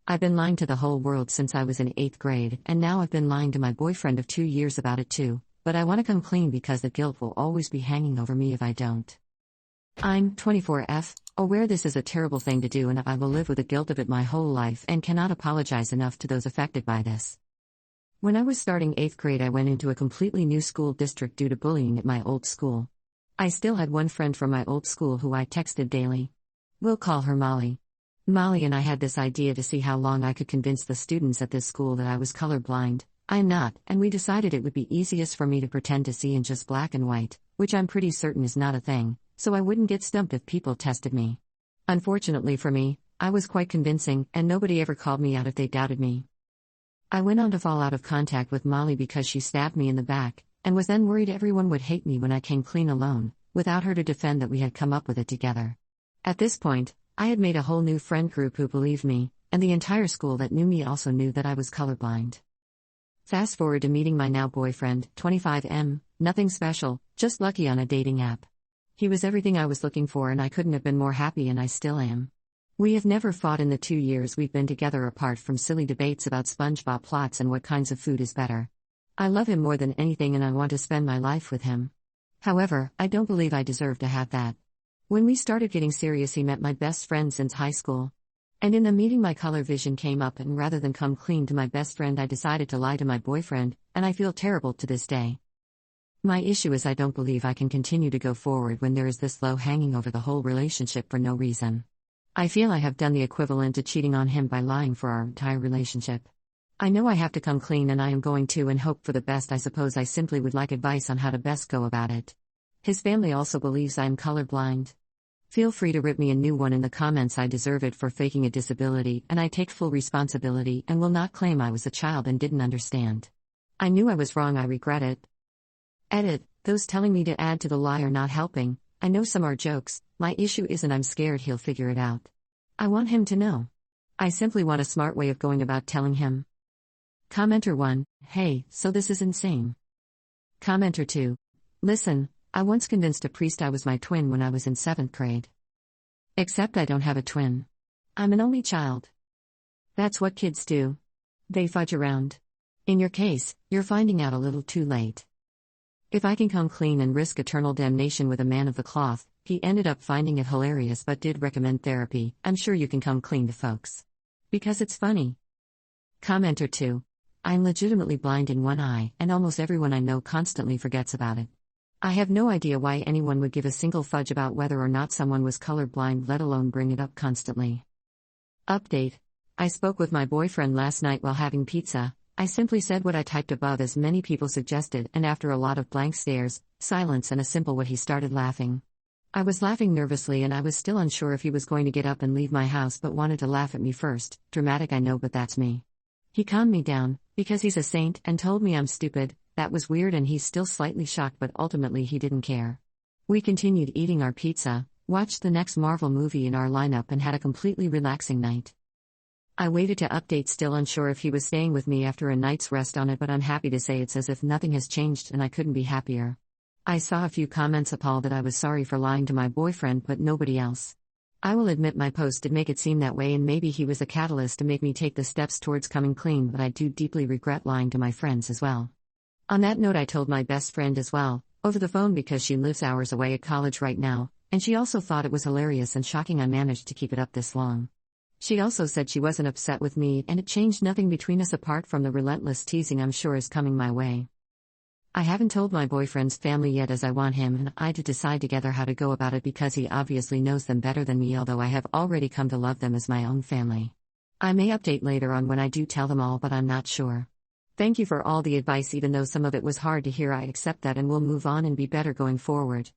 I've been lying to the whole world since I was in 8th grade, and now I've been lying to my boyfriend of 2 years about it too, but I want to come clean because the guilt will always be hanging over me if I don't. I'm 24F, aware this is a terrible thing to do and I will live with the guilt of it my whole life and cannot apologize enough to those affected by this. When I was starting 8th grade, I went into a completely new school district due to bullying at my old school. I still had one friend from my old school who I texted daily. We'll call her Molly. Molly and I had this idea to see how long I could convince the students at this school that I was colorblind. I'm not, and we decided it would be easiest for me to pretend to see in just black and white, which I'm pretty certain is not a thing, so I wouldn't get stumped if people tested me. Unfortunately for me, I was quite convincing, and nobody ever called me out if they doubted me. I went on to fall out of contact with Molly because she stabbed me in the back, and was then worried everyone would hate me when I came clean alone, without her to defend that we had come up with it together. At this point, I had made a whole new friend group who believed me, and the entire school that knew me also knew that I was colorblind. Fast forward to meeting my now boyfriend, 25M, nothing special, just lucky on a dating app. He was everything I was looking for and I couldn't have been more happy, and I still am. We have never fought in the 2 years we've been together, apart from silly debates about SpongeBob plots and what kinds of food is better. I love him more than anything and I want to spend my life with him. However, I don't believe I deserve to have that. When we started getting serious, he met my best friend since high school. And in the meeting my color vision came up, and rather than come clean to my best friend I decided to lie to my boyfriend, and I feel terrible to this day. My issue is I don't believe I can continue to go forward when there is this low hanging over the whole relationship for no reason. I feel I have done the equivalent to cheating on him by lying for our entire relationship. I know I have to come clean and I am going to, and hope for the best. I suppose I simply would like advice on how to best go about it. His family also believes I am colorblind. Feel free to rip me a new one in the comments. I deserve it for faking a disability, and I take full responsibility and will not claim I was a child and didn't understand. I knew I was wrong. I regret it. Edit, those telling me to add to the lie are not helping. I know some are jokes. My issue isn't I'm scared he'll figure it out. I want him to know. I simply want a smart way of going about telling him. Commenter 1, hey, so this is insane. Commenter 2, listen, I once convinced a priest I was my twin when I was in 7th grade. Except I don't have a twin. I'm an only child. That's what kids do. They fudge around. In your case, you're finding out a little too late. If I can come clean and risk eternal damnation with a man of the cloth, he ended up finding it hilarious but did recommend therapy. I'm sure you can come clean to folks. Because it's funny. Commenter 2. I'm legitimately blind in one eye, and almost everyone I know constantly forgets about it. I have no idea why anyone would give a single fudge about whether or not someone was colorblind, let alone bring it up constantly. Update. I spoke with my boyfriend last night while having pizza. I simply said what I typed above, as many people suggested, and after a lot of blank stares, silence, and a simple what, he started laughing. I was laughing nervously and I was still unsure if he was going to get up and leave my house but wanted to laugh at me first. Dramatic, I know, but that's me. He calmed me down, because he's a saint, and told me I'm stupid. That was weird, and he's still slightly shocked, but ultimately he didn't care. We continued eating our pizza, watched the next Marvel movie in our lineup, and had a completely relaxing night. I waited to update, still unsure if he was staying with me after a night's rest on it, but I'm happy to say it's as if nothing has changed and I couldn't be happier. I saw a few comments appalled that I was sorry for lying to my boyfriend, but nobody else. I will admit my post did make it seem that way, and maybe he was a catalyst to make me take the steps towards coming clean, but I do deeply regret lying to my friends as well. On that note, I told my best friend as well, over the phone, because she lives hours away at college right now, and she also thought it was hilarious and shocking I managed to keep it up this long. She also said she wasn't upset with me and it changed nothing between us apart from the relentless teasing I'm sure is coming my way. I haven't told my boyfriend's family yet, as I want him and I to decide together how to go about it, because he obviously knows them better than me, although I have already come to love them as my own family. I may update later on when I do tell them all, but I'm not sure. Thank you for all the advice, even though some of it was hard to hear. I accept that and will move on and be better going forward.